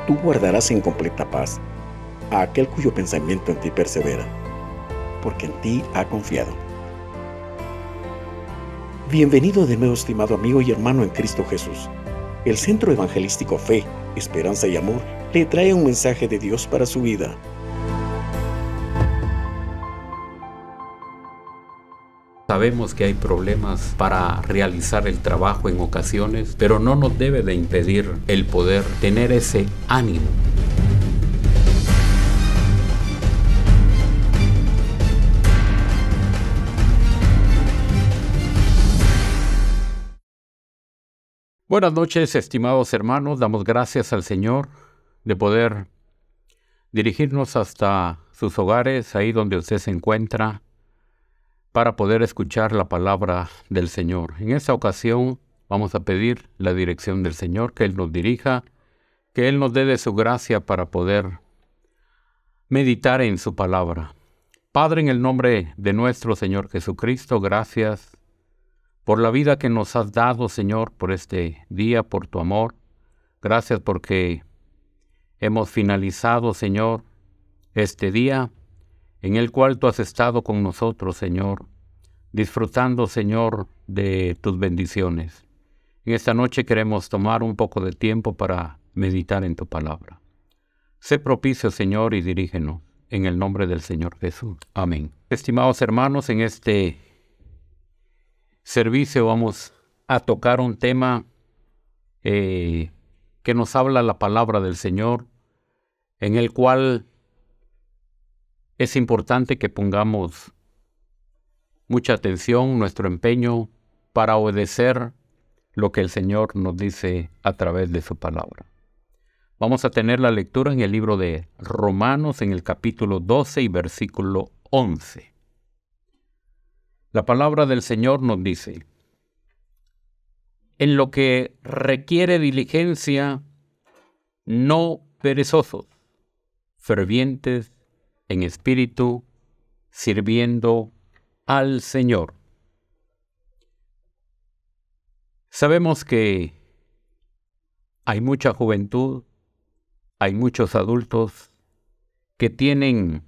Tú guardarás en completa paz a aquel cuyo pensamiento en ti persevera, porque en ti ha confiado. Bienvenido de nuevo, estimado amigo y hermano en Cristo Jesús. El Centro Evangelístico Fe, Esperanza y Amor le trae un mensaje de Dios para su vida. Sabemos que hay problemas para realizar el trabajo en ocasiones, pero no nos debe de impedir el poder tener ese ánimo. Buenas noches, estimados hermanos. Damos gracias al Señor de poder dirigirnos hasta sus hogares, ahí donde usted se encuentra, para poder escuchar la palabra del Señor. En esta ocasión vamos a pedir la dirección del Señor, que Él nos dirija, que Él nos dé de su gracia para poder meditar en su palabra. Padre, en el nombre de nuestro Señor Jesucristo, gracias por la vida que nos has dado, Señor, por este día, por tu amor. Gracias porque hemos finalizado, Señor, este día en el cual tú has estado con nosotros, Señor, disfrutando, Señor, de tus bendiciones. En esta noche queremos tomar un poco de tiempo para meditar en tu palabra. Sé propicio, Señor, y dirígenos en el nombre del Señor Jesús. Amén. Estimados hermanos, en este servicio vamos a tocar un tema que nos habla la palabra del Señor, en el cual es importante que pongamos mucha atención, nuestro empeño para obedecer lo que el Señor nos dice a través de su palabra. Vamos a tener la lectura en el libro de Romanos, en el capítulo 12 y versículo 11. La palabra del Señor nos dice: en lo que requiere diligencia, no perezosos, fervientes en espíritu, sirviendo al Señor. Sabemos que hay mucha juventud, hay muchos adultos que tienen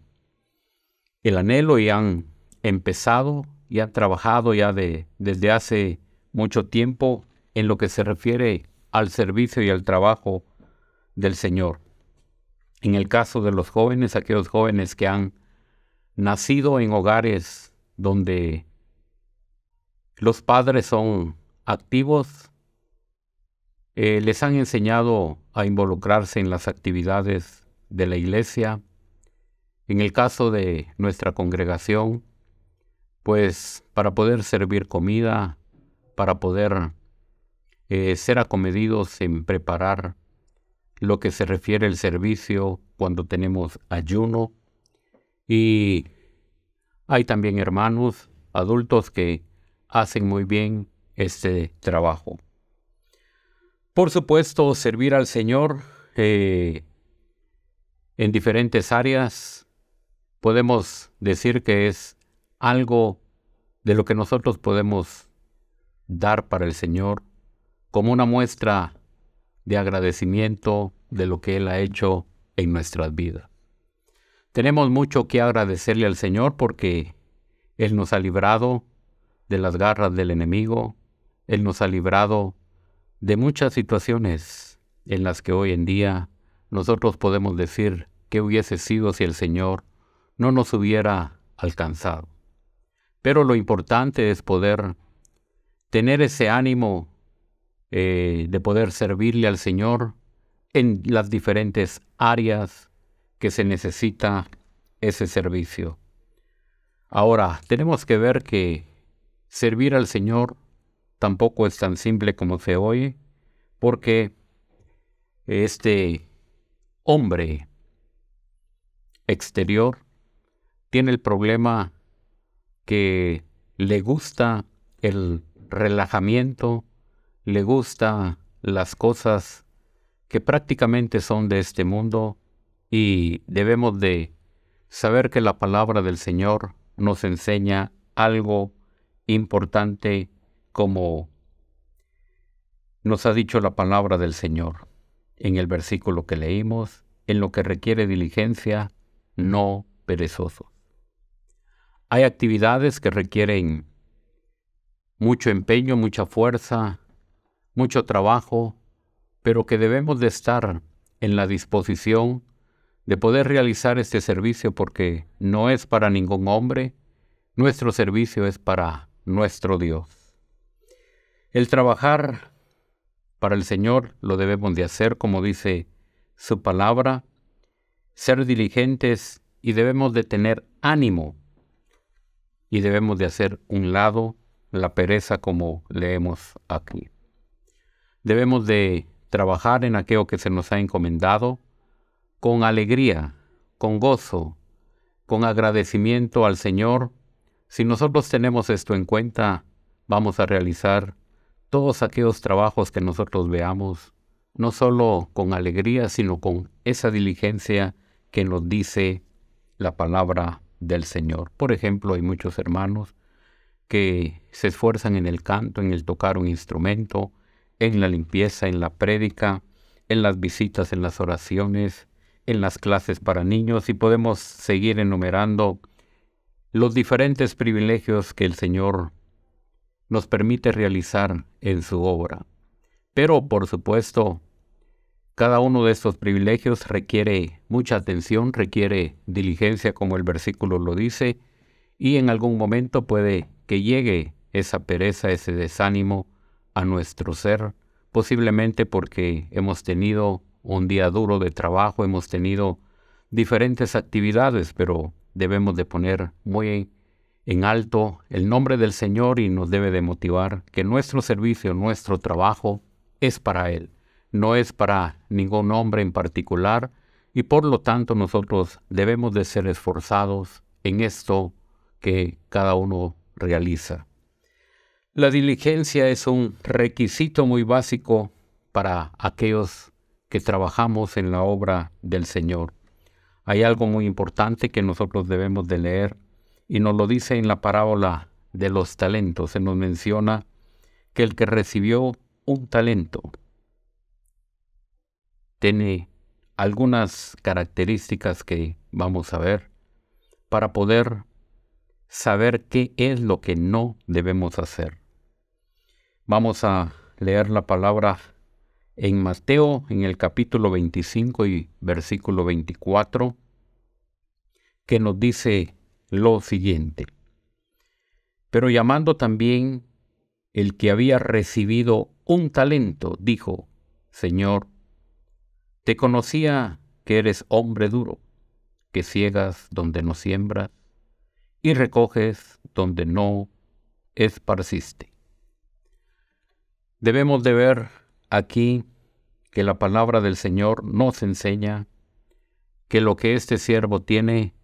el anhelo y han empezado y han trabajado ya desde hace mucho tiempo en lo que se refiere al servicio y al trabajo del Señor. En el caso de los jóvenes, aquellos jóvenes que han nacido en hogares donde los padres son activos, les han enseñado a involucrarse en las actividades de la iglesia. En el caso de nuestra congregación, pues para poder servir comida, para poder ser acomedidos en preparar lo que se refiere al servicio cuando tenemos ayuno. Y hay también hermanos adultos que hacen muy bien este trabajo. Por supuesto, servir al Señor en diferentes áreas, podemos decir que es algo de lo que nosotros podemos dar para el Señor como una muestra de agradecimiento de lo que Él ha hecho en nuestras vidas. Tenemos mucho que agradecerle al Señor porque Él nos ha librado de las garras del enemigo. Él nos ha librado de muchas situaciones en las que hoy en día nosotros podemos decir qué hubiese sido si el Señor no nos hubiera alcanzado. Pero lo importante es poder tener ese ánimo de poder servirle al Señor en las diferentes áreas que se necesita ese servicio. Ahora, tenemos que ver que servir al Señor tampoco es tan simple como se oye, porque este hombre exterior tiene el problema que le gusta el relajamiento, le gusta las cosas que prácticamente son de este mundo, y debemos de saber que la palabra del Señor nos enseña algo importante, como nos ha dicho la palabra del Señor. en el versículo que leímos, en lo que requiere diligencia, no perezosos. Hay actividades que requieren mucho empeño, mucha fuerza, mucho trabajo, pero que debemos de estar en la disposición de poder realizar este servicio porque no es para ningún hombre, nuestro servicio es para nuestro Dios. El trabajar para el Señor lo debemos de hacer, como dice su palabra, ser diligentes y debemos de tener ánimo y debemos de hacer un lado la pereza como leemos aquí. Debemos de trabajar en aquello que se nos ha encomendado con alegría, con gozo, con agradecimiento al Señor. Si nosotros tenemos esto en cuenta, vamos a realizar todos aquellos trabajos que nosotros veamos, no solo con alegría, sino con esa diligencia que nos dice la palabra del Señor. Por ejemplo, hay muchos hermanos que se esfuerzan en el canto, en el tocar un instrumento, en la limpieza, en la prédica, en las visitas, en las oraciones, en las clases para niños, y podemos seguir enumerando los diferentes privilegios que el Señor nos permite realizar en su obra. Pero, por supuesto, cada uno de estos privilegios requiere mucha atención, requiere diligencia, como el versículo lo dice, y en algún momento puede que llegue esa pereza, ese desánimo a nuestro ser, posiblemente porque hemos tenido un día duro de trabajo, hemos tenido diferentes actividades, pero debemos de poner muy en alto el nombre del Señor y nos debe de motivar que nuestro servicio, nuestro trabajo es para Él, no es para ningún hombre en particular, y por lo tanto nosotros debemos de ser esforzados en esto que cada uno realiza. La diligencia es un requisito muy básico para aquellos que trabajamos en la obra del Señor. Hay algo muy importante que nosotros debemos de leer y nos lo dice en la parábola de los talentos. Se nos menciona que el que recibió un talento tiene algunas características que vamos a ver para poder saber qué es lo que no debemos hacer. Vamos a leer la palabra en Mateo, en el capítulo 25 y versículo 24, que nos dice lo siguiente: pero llamando también el que había recibido un talento, dijo: Señor, te conocía que eres hombre duro, que ciegas donde no siembras y recoges donde no esparciste. Debemos de ver aquí que la palabra del Señor nos enseña que lo que este siervo tiene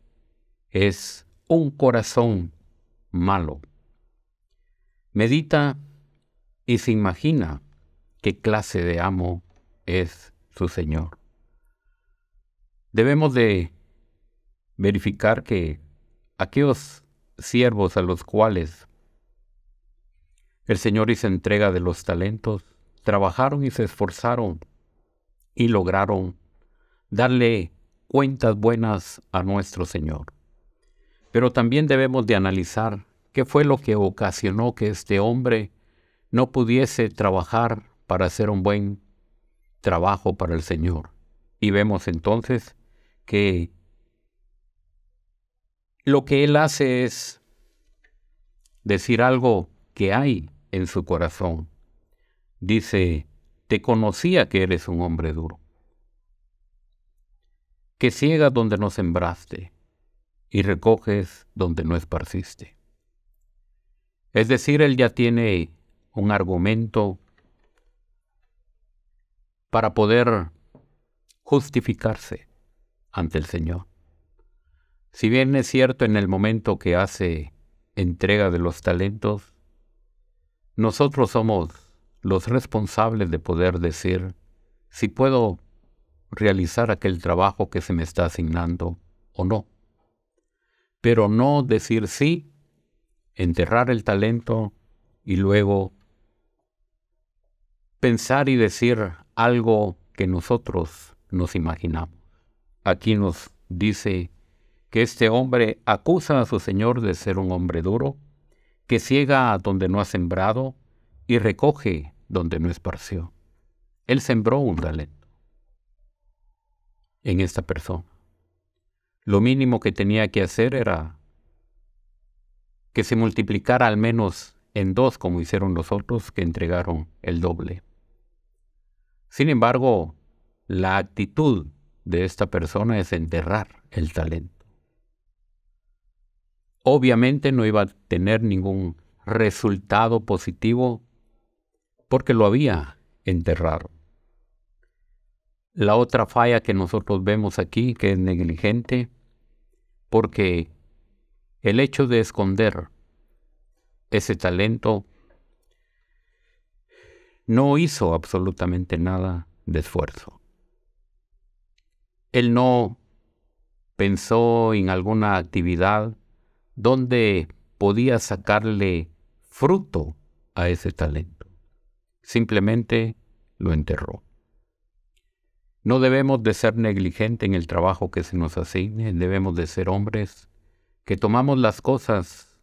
es un corazón malo. Medita y se imagina qué clase de amo es su Señor. Debemos de verificar que aquellos siervos a los cuales el Señor hizo entrega de los talentos, trabajaron y se esforzaron y lograron darle cuentas buenas a nuestro Señor. Pero también debemos de analizar qué fue lo que ocasionó que este hombre no pudiese trabajar para hacer un buen trabajo para el Señor. Y vemos entonces que lo que él hace es decir algo que hay en su corazón. Dice: te conocía que eres un hombre duro, que ciegas donde no sembraste y recoges donde no esparciste. Es decir, él ya tiene un argumento para poder justificarse ante el Señor. Si bien es cierto, en el momento que hace entrega de los talentos, nosotros somos los responsables de poder decir si puedo realizar aquel trabajo que se me está asignando o no. Pero no decir sí, enterrar el talento y luego pensar y decir algo que nosotros nos imaginamos. Aquí nos dice que este hombre acusa a su señor de ser un hombre duro, que ciega donde no ha sembrado y recoge donde no esparció. Él sembró un talento en esta persona. Lo mínimo que tenía que hacer era que se multiplicara al menos en 2, como hicieron los otros que entregaron el doble. Sin embargo, la actitud de esta persona es enterrar el talento. Obviamente no iba a tener ningún resultado positivo porque lo había enterrado. La otra falla que nosotros vemos aquí, que es negligente, porque el hecho de esconder ese talento no hizo absolutamente nada de esfuerzo. Él no pensó en alguna actividad donde podía sacarle fruto a ese talento. Simplemente lo enterró. No debemos de ser negligentes en el trabajo que se nos asigne, debemos de ser hombres que tomamos las cosas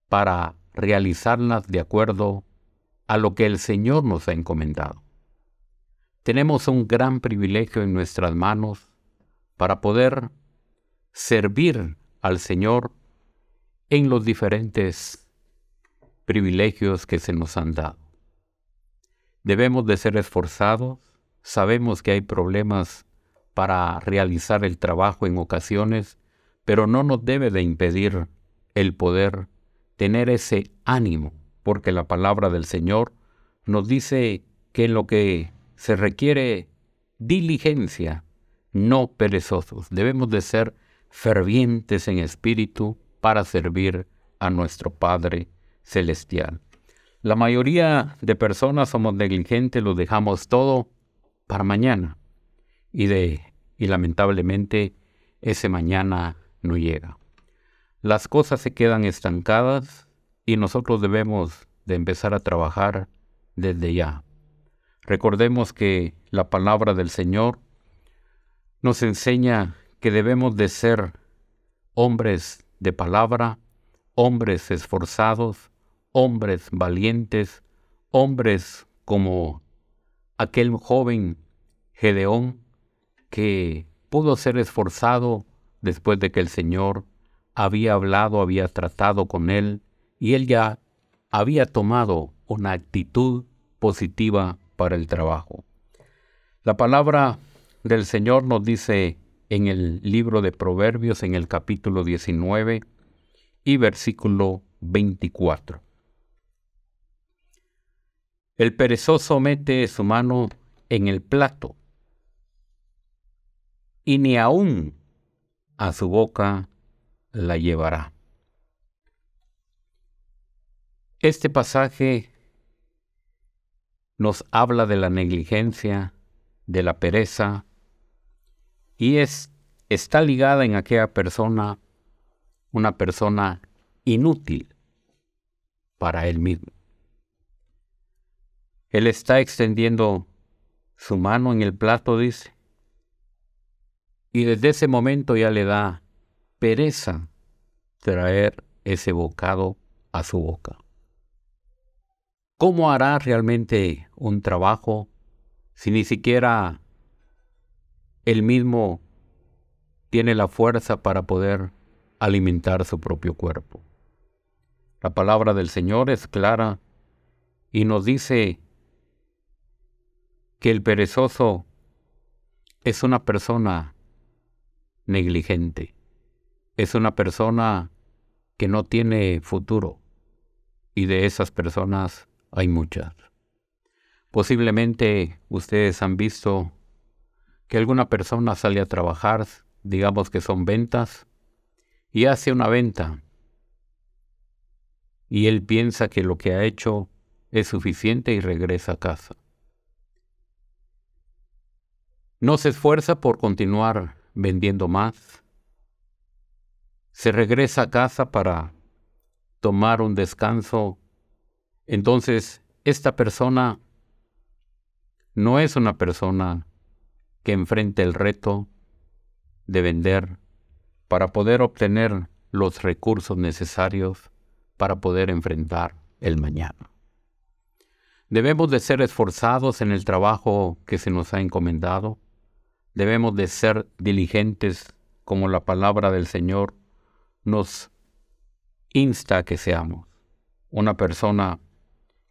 para realizarlas de acuerdo a lo que el Señor nos ha encomendado. Tenemos un gran privilegio en nuestras manos para poder servir al Señor en los diferentes privilegios que se nos han dado. Debemos de ser esforzados. Sabemos que hay problemas para realizar el trabajo en ocasiones, pero no nos debe de impedir el poder tener ese ánimo, porque la palabra del Señor nos dice que en lo que se requiere diligencia, no perezosos. Debemos de ser fervientes en espíritu para servir a nuestro Padre Celestial. La mayoría de personas somos negligentes, lo dejamos todo para mañana y lamentablemente ese mañana no llega. Las cosas se quedan estancadas y nosotros debemos de empezar a trabajar desde ya. Recordemos que la palabra del Señor nos enseña que debemos de ser hombres de palabra, hombres esforzados, hombres valientes, hombres como aquel joven Gedeón que pudo ser esforzado después de que el Señor había hablado, había tratado con él y él ya había tomado una actitud positiva para el trabajo. La palabra del Señor nos dice en el libro de Proverbios, en el capítulo 19 y versículo 24. El perezoso mete su mano en el plato y ni aún a su boca la llevará. Este pasaje nos habla de la negligencia, de la pereza, y está ligada en aquella persona, una persona inútil para él mismo. Él está extendiendo su mano en el plato, dice, y desde ese momento ya le da pereza traer ese bocado a su boca. ¿Cómo hará realmente un trabajo si ni siquiera él mismo tiene la fuerza para poder alimentar su propio cuerpo? La palabra del Señor es clara y nos dice que el perezoso es una persona negligente, es una persona que no tiene futuro, y de esas personas hay muchas. Posiblemente ustedes han visto que alguna persona sale a trabajar, digamos que son ventas, y hace una venta, y él piensa que lo que ha hecho es suficiente y regresa a casa. No se esfuerza por continuar vendiendo más. Se regresa a casa para tomar un descanso. Entonces, esta persona no es una persona que enfrente el reto de vender para poder obtener los recursos necesarios para poder enfrentar el mañana. Debemos de ser esforzados en el trabajo que se nos ha encomendado. Debemos de ser diligentes como la palabra del Señor nos insta a que seamos. Una persona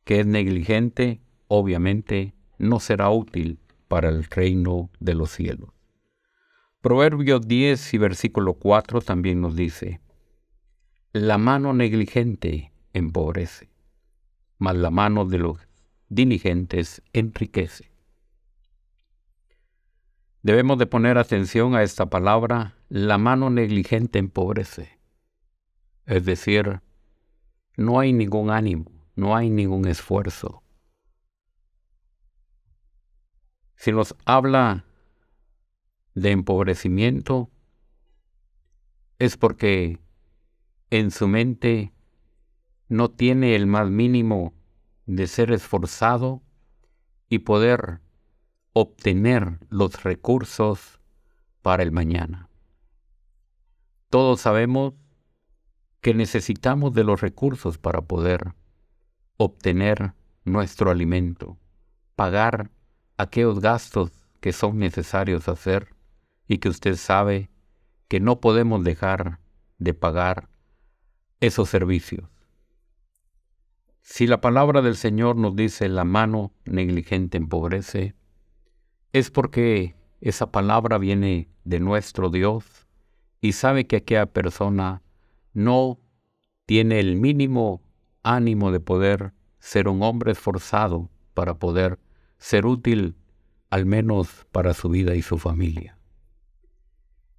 que es negligente, obviamente, no será útil para el reino de los cielos. Proverbios 10 y versículo 4 también nos dice: la mano negligente empobrece, mas la mano de los diligentes enriquece. Debemos de poner atención a esta palabra: la mano negligente empobrece. Es decir, no hay ningún ánimo, no hay ningún esfuerzo. Si nos habla de empobrecimiento, es porque en su mente no tiene el más mínimo de ser esforzado y poder obtener los recursos para el mañana. Todos sabemos que necesitamos de los recursos para poder obtener nuestro alimento, pagar aquellos gastos que son necesarios hacer y que usted sabe que no podemos dejar de pagar esos servicios. Si la palabra del Señor nos dice la mano negligente empobrece, es porque esa palabra viene de nuestro Dios y sabe que aquella persona no tiene el mínimo ánimo de poder ser un hombre esforzado para poder ser útil al menos para su vida y su familia.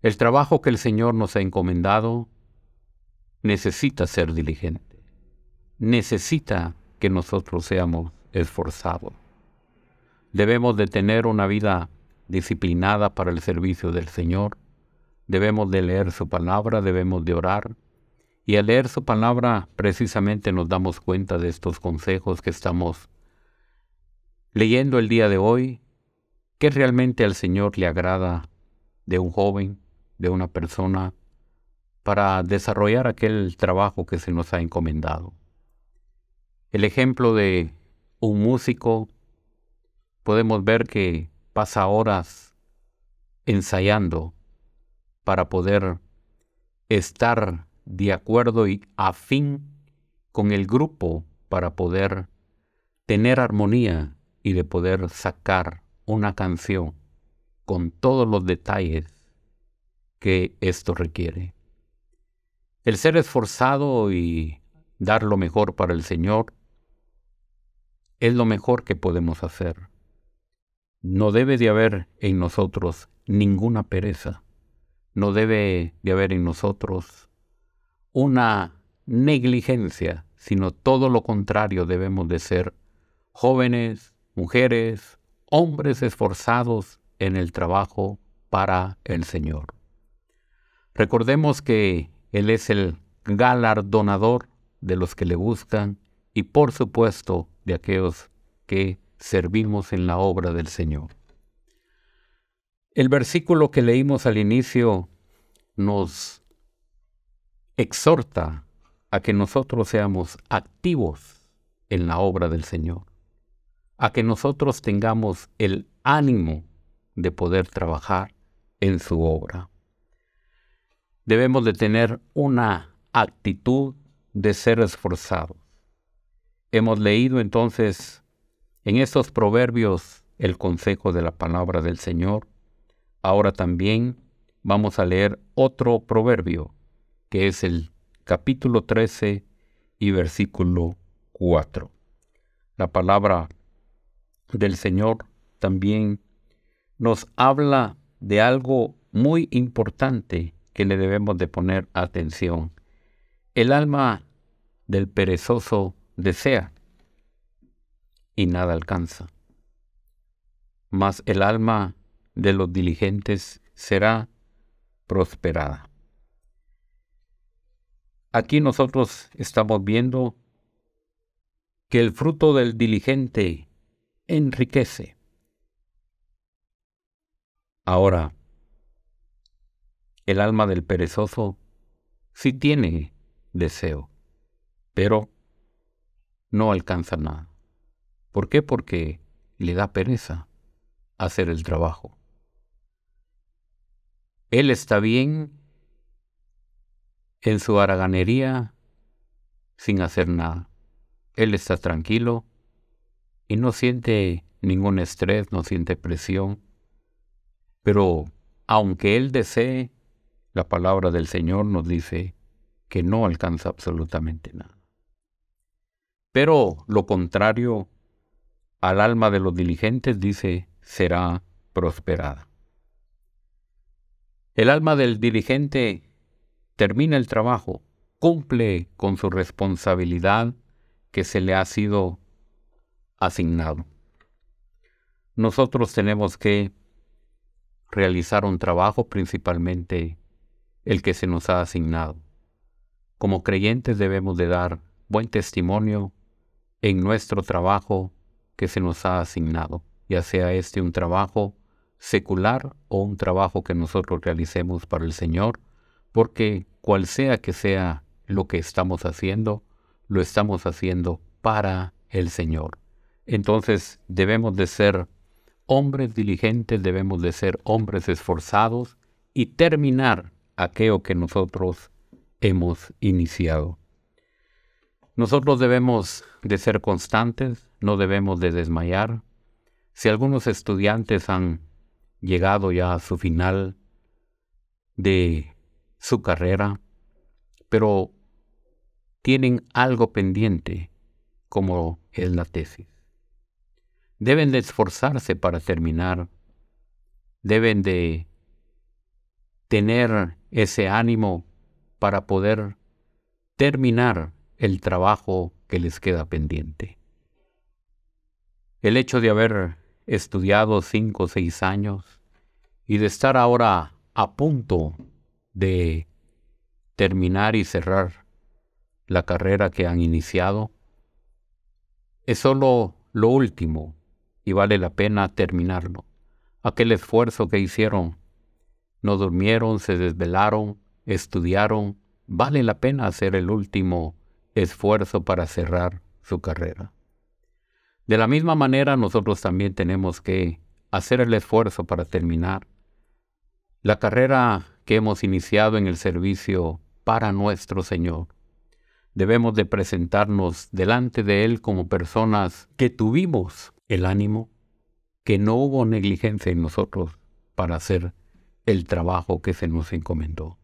El trabajo que el Señor nos ha encomendado necesita ser diligente, necesita que nosotros seamos esforzados. Debemos de tener una vida disciplinada para el servicio del Señor, debemos de leer su palabra, debemos de orar, y al leer su palabra precisamente nos damos cuenta de estos consejos que estamos leyendo el día de hoy, que realmente al Señor le agrada de un joven, de una persona, para desarrollar aquel trabajo que se nos ha encomendado. El ejemplo de un músico, podemos ver que pasa horas ensayando para poder estar de acuerdo y afín con el grupo para poder tener armonía y de poder sacar una canción con todos los detalles que esto requiere. El ser esforzado y dar lo mejor para el Señor es lo mejor que podemos hacer. No debe de haber en nosotros ninguna pereza. No debe de haber en nosotros una negligencia, sino todo lo contrario. Debemos de ser jóvenes, mujeres, hombres esforzados en el trabajo para el Señor. Recordemos que Él es el galardonador de los que le buscan y, por supuesto, de aquellos que servimos en la obra del Señor. El versículo que leímos al inicio nos exhorta a que nosotros seamos activos en la obra del Señor, a que nosotros tengamos el ánimo de poder trabajar en su obra. Debemos de tener una actitud de ser esforzados. Hemos leído entonces en estos proverbios el consejo de la palabra del Señor. Ahora también vamos a leer otro proverbio, que es el capítulo 13 y versículo 4. La palabra del Señor también nos habla de algo muy importante que le debemos de poner atención. El alma del perezoso desea y nada alcanza, mas el alma de los diligentes será prosperada. Aquí nosotros estamos viendo que el fruto del diligente enriquece. Ahora, el alma del perezoso sí tiene deseo, pero no alcanza nada. ¿Por qué? Porque le da pereza hacer el trabajo. Él está bien en su haraganería sin hacer nada. Él está tranquilo y no siente ningún estrés, no siente presión. Pero aunque él desee, la palabra del Señor nos dice que no alcanza absolutamente nada. Pero lo contrario al alma de los diligentes dice, será prosperada. El alma del diligente termina el trabajo, cumple con su responsabilidad que se le ha sido asignado. Nosotros tenemos que realizar un trabajo, principalmente el que se nos ha asignado. Como creyentes debemos de dar buen testimonio en nuestro trabajo que se nos ha asignado, ya sea este un trabajo secular o un trabajo que nosotros realicemos para el Señor, porque cual sea que sea lo que estamos haciendo, lo estamos haciendo para el Señor. Entonces debemos de ser hombres diligentes, debemos de ser hombres esforzados y terminar aquello que nosotros hemos iniciado. Nosotros debemos de ser constantes, no debemos de desmayar. Si algunos estudiantes han llegado ya a su final de su carrera, pero tienen algo pendiente, como es la tesis. Deben de esforzarse para terminar, deben de tener ese ánimo para poder terminar el trabajo que les queda pendiente. El hecho de haber estudiado 5 o 6 años y de estar ahora a punto de terminar y cerrar la carrera que han iniciado, es solo lo último y vale la pena terminarlo. Aquel esfuerzo que hicieron, no durmieron, se desvelaron, estudiaron, vale la pena hacer el último esfuerzo para cerrar su carrera. De la misma manera, nosotros también tenemos que hacer el esfuerzo para terminar la carrera que hemos iniciado en el servicio para nuestro Señor. Debemos de presentarnos delante de Él como personas que tuvimos el ánimo, que no hubo negligencia en nosotros para hacer el trabajo que se nos encomendó.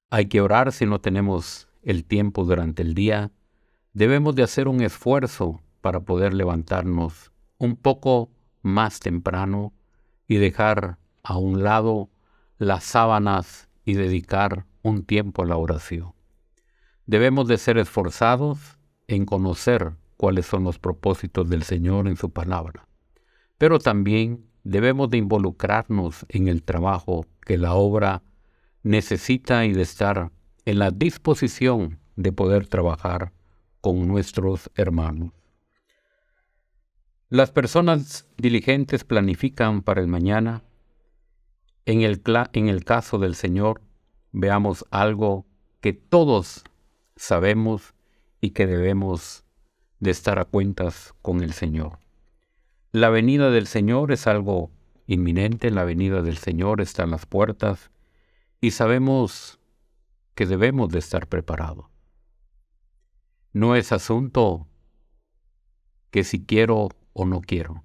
Hay que orar si no tenemos el tiempo durante el día. Debemos de hacer un esfuerzo para poder levantarnos un poco más temprano y dejar a un lado las sábanas y dedicar un tiempo a la oración. Debemos de ser esforzados en conocer cuáles son los propósitos del Señor en su palabra, pero también debemos de involucrarnos en el trabajo que la obra necesita y de estar en la disposición de poder trabajar con nuestros hermanos. Las personas diligentes planifican para el mañana. En el caso del Señor, veamos algo que todos sabemos y que debemos de estar a cuentas con el Señor. La venida del Señor es algo inminente, la venida del Señor está en las puertas y sabemos que debemos de estar preparados. No es asunto que si quiero o no quiero.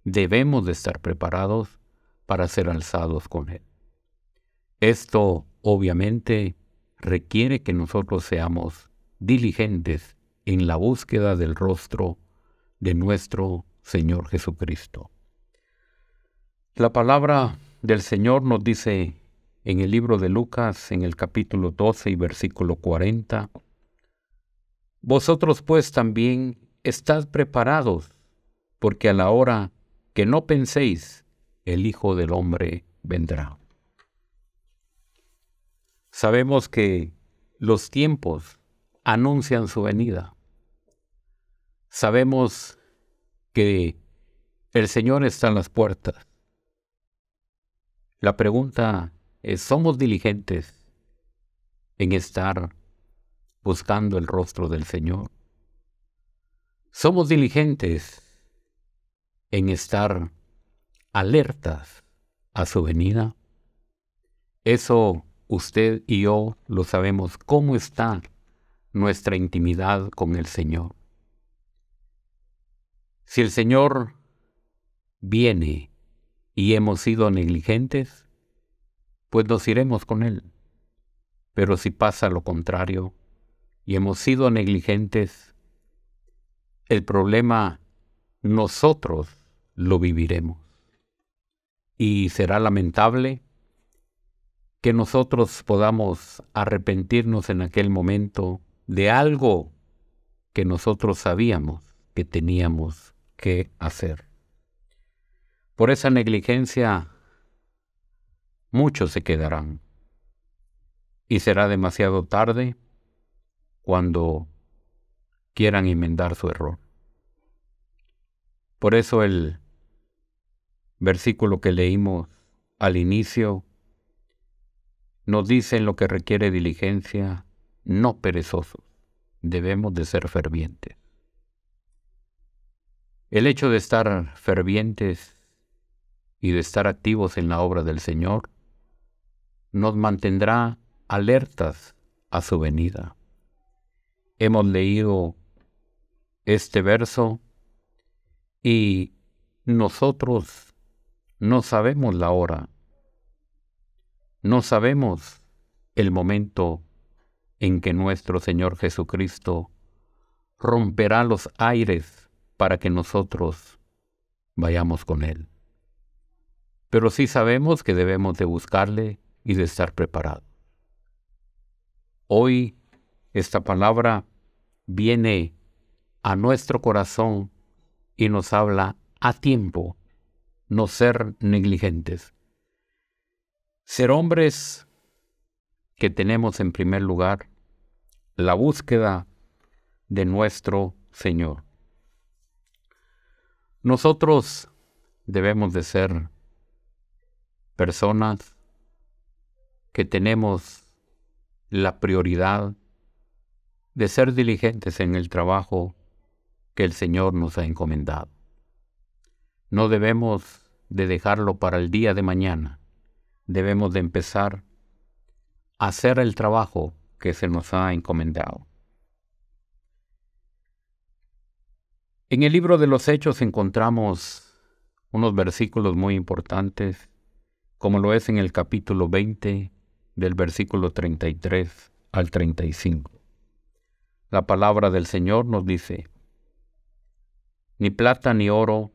Debemos de estar preparados para ser alzados con Él. Esto, obviamente, requiere que nosotros seamos diligentes en la búsqueda del rostro de nuestro Señor Jesucristo. La palabra del Señor nos dice en el libro de Lucas, en el capítulo 12 y versículo 40, vosotros pues también estad preparados, porque a la hora que no penséis, el Hijo del Hombre vendrá. Sabemos que los tiempos anuncian su venida. Sabemos que el Señor está en las puertas. La pregunta es, ¿somos diligentes en estar buscando el rostro del Señor? ¿Somos diligentes en estar alertas a su venida? Eso usted y yo lo sabemos, cómo está nuestra intimidad con el Señor. Si el Señor viene y hemos sido negligentes, pues nos iremos con Él. Pero si pasa lo contrario y hemos sido negligentes, el problema nosotros lo viviremos. Y será lamentable que nosotros podamos arrepentirnos en aquel momento de algo que nosotros sabíamos que teníamos que hacer. Por esa negligencia, muchos se quedarán. Y será demasiado tarde cuando quieran enmendar su error. Por eso el versículo que leímos al inicio nos dice en lo que requiere diligencia, no perezosos, debemos de ser fervientes. El hecho de estar fervientes y de estar activos en la obra del Señor nos mantendrá alertas a su venida. Hemos leído este verso y nosotros no sabemos la hora, no sabemos el momento en que nuestro Señor Jesucristo romperá los aires para que nosotros vayamos con Él. Pero sí sabemos que debemos de buscarle y de estar preparados. Hoy esta palabra viene a nuestro corazón y nos habla a tiempo, no ser negligentes. Ser hombres que tenemos en primer lugar la búsqueda de nuestro Señor. Nosotros debemos de ser personas que tenemos la prioridad de ser diligentes en el trabajo que el Señor nos ha encomendado. No debemos de dejarlo para el día de mañana. Debemos de empezar a hacer el trabajo que se nos ha encomendado. En el libro de los Hechos encontramos unos versículos muy importantes, como lo es en el capítulo 20, del versículo 33 al 35. La palabra del Señor nos dice, ni plata ni oro,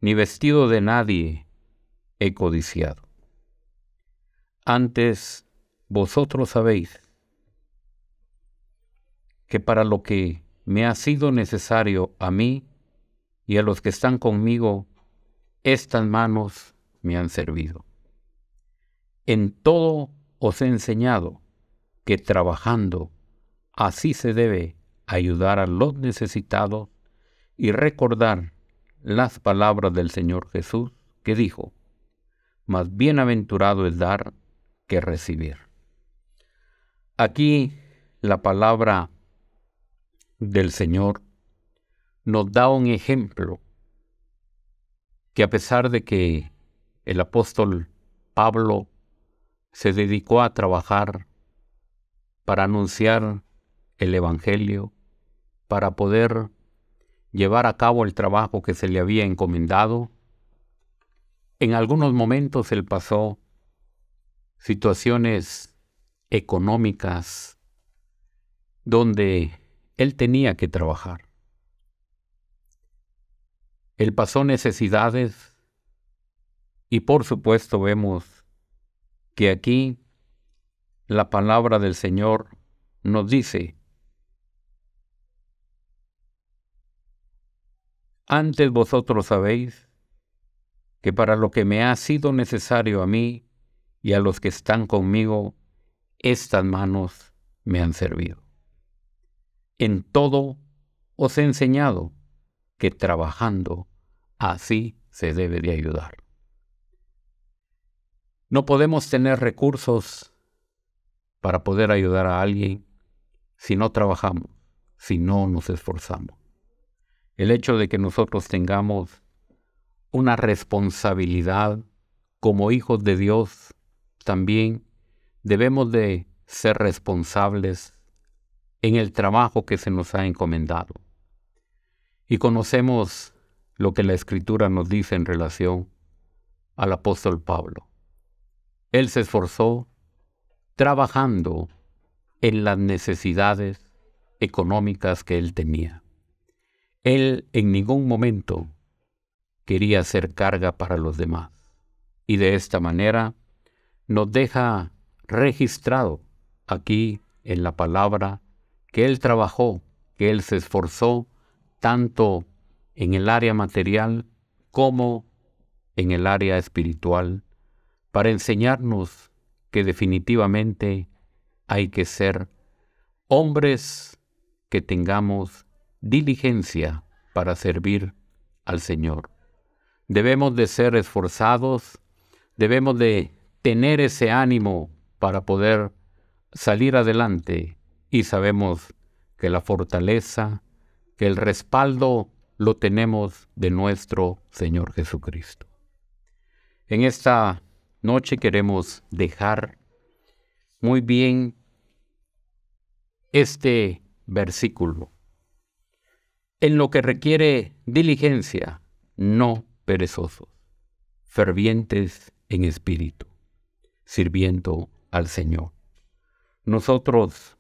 ni vestido de nadie he codiciado. Antes vosotros sabéis que para lo que me ha sido necesario a mí y a los que están conmigo, estas manos me han servido. En todo os he enseñado que trabajando así se debe ayudar a los necesitados y recordar las palabras del Señor Jesús que dijo, más bienaventurado es dar que recibir. Aquí la palabra del Señor nos da un ejemplo que a pesar de que el apóstol Pablo se dedicó a trabajar para anunciar el Evangelio, para poder llevar a cabo el trabajo que se le había encomendado, en algunos momentos él pasó situaciones económicas donde él tenía que trabajar. Él pasó necesidades y por supuesto vemos que aquí la palabra del Señor nos dice, antes vosotros sabéis que para lo que me ha sido necesario a mí y a los que están conmigo, estas manos me han servido. En todo os he enseñado que trabajando así se debe de ayudar. No podemos tener recursos para poder ayudar a alguien si no trabajamos, si no nos esforzamos. El hecho de que nosotros tengamos una responsabilidad como hijos de Dios, también debemos de ser responsables en el trabajo que se nos ha encomendado. Y conocemos lo que la Escritura nos dice en relación al apóstol Pablo. Él se esforzó trabajando en las necesidades económicas que él tenía. Él en ningún momento quería ser carga para los demás. Y de esta manera nos deja registrado aquí en la palabra que él trabajó, que él se esforzó tanto en el área material como en el área espiritual, para enseñarnos que definitivamente hay que ser hombres que tengamos diligencia para servir al Señor. Debemos de ser esforzados, debemos de tener ese ánimo para poder salir adelante, y sabemos que la fortaleza, que el respaldo lo tenemos de nuestro Señor Jesucristo. En esta noche queremos dejar muy bien este versículo. En lo que requiere diligencia, no perezosos, fervientes en espíritu, sirviendo al Señor. Nosotros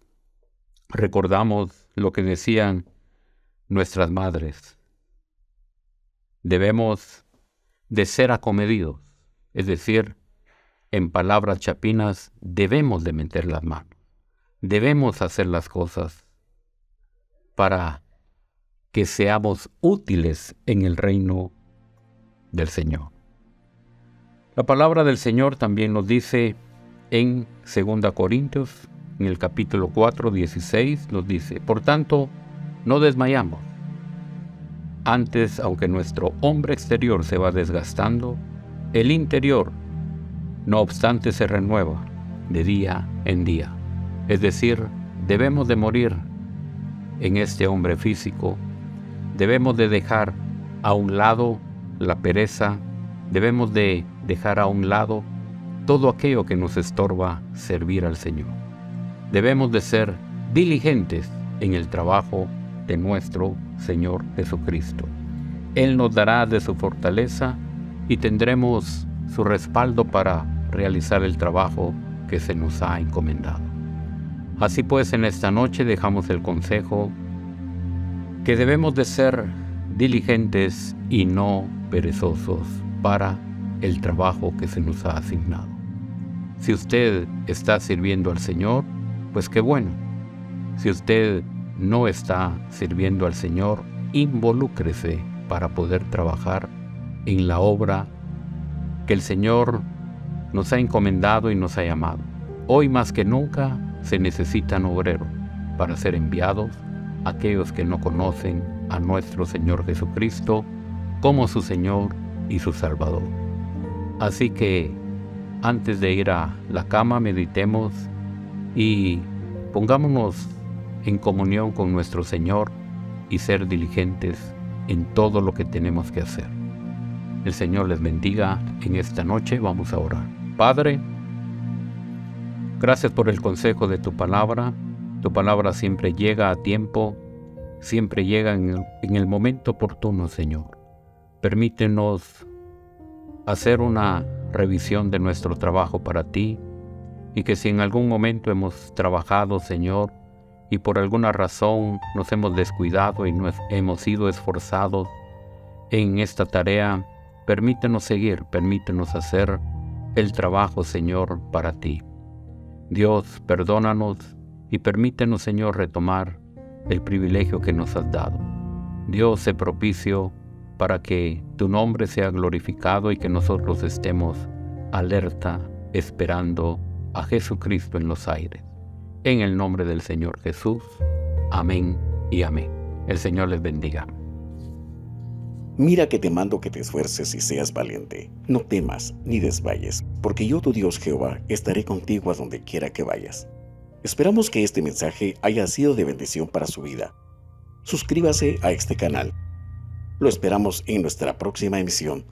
recordamos lo que decían nuestras madres. Debemos de ser acomedidos, es decir, en palabras chapinas, debemos de meter las manos. Debemos hacer las cosas para que seamos útiles en el reino del Señor. La palabra del Señor también nos dice en 2 Corintios, en el capítulo 4, 16, nos dice: por tanto, no desmayamos. Antes, aunque nuestro hombre exterior se va desgastando, el interior, no obstante, se renueva de día en día. Es decir, debemos de morir en este hombre físico, debemos de dejar a un lado la pereza, debemos de dejar a un lado todo aquello que nos estorba servir al Señor. Debemos de ser diligentes en el trabajo de nuestro Señor Jesucristo. Él nos dará de su fortaleza y tendremos su respaldo para realizar el trabajo que se nos ha encomendado. Así pues, en esta noche dejamos el consejo que debemos de ser diligentes y no perezosos para el trabajo que se nos ha asignado. Si usted está sirviendo al Señor, pues qué bueno. Si usted no está sirviendo al Señor, involúcrese para poder trabajar en la obra que el Señor nos ha encomendado y nos ha llamado. Hoy más que nunca se necesitan obreros para ser enviados a aquellos que no conocen a nuestro Señor Jesucristo como su Señor y su Salvador. Así que antes de ir a la cama, meditemos y pongámonos en comunión con nuestro Señor y ser diligentes en todo lo que tenemos que hacer. El Señor les bendiga en esta noche. Vamos a orar. Padre, gracias por el consejo de tu palabra. Tu palabra siempre llega a tiempo, siempre llega en el momento oportuno, Señor. Permítenos hacer una revisión de nuestro trabajo para ti, y que si en algún momento hemos trabajado, Señor, y por alguna razón nos hemos descuidado y no hemos sido esforzados en esta tarea, permítenos seguir, permítenos hacer el trabajo, Señor, para ti. Dios, perdónanos y permítenos, Señor, retomar el privilegio que nos has dado. Dios, sé propicio para que tu nombre sea glorificado y que nosotros estemos alerta, esperando a Jesucristo en los aires. En el nombre del Señor Jesús. Amén y amén. El Señor les bendiga. Mira que te mando que te esfuerces y seas valiente. No temas ni desmayes, porque yo, tu Dios Jehová, estaré contigo a donde quiera que vayas. Esperamos que este mensaje haya sido de bendición para su vida. Suscríbase a este canal. Lo esperamos en nuestra próxima emisión.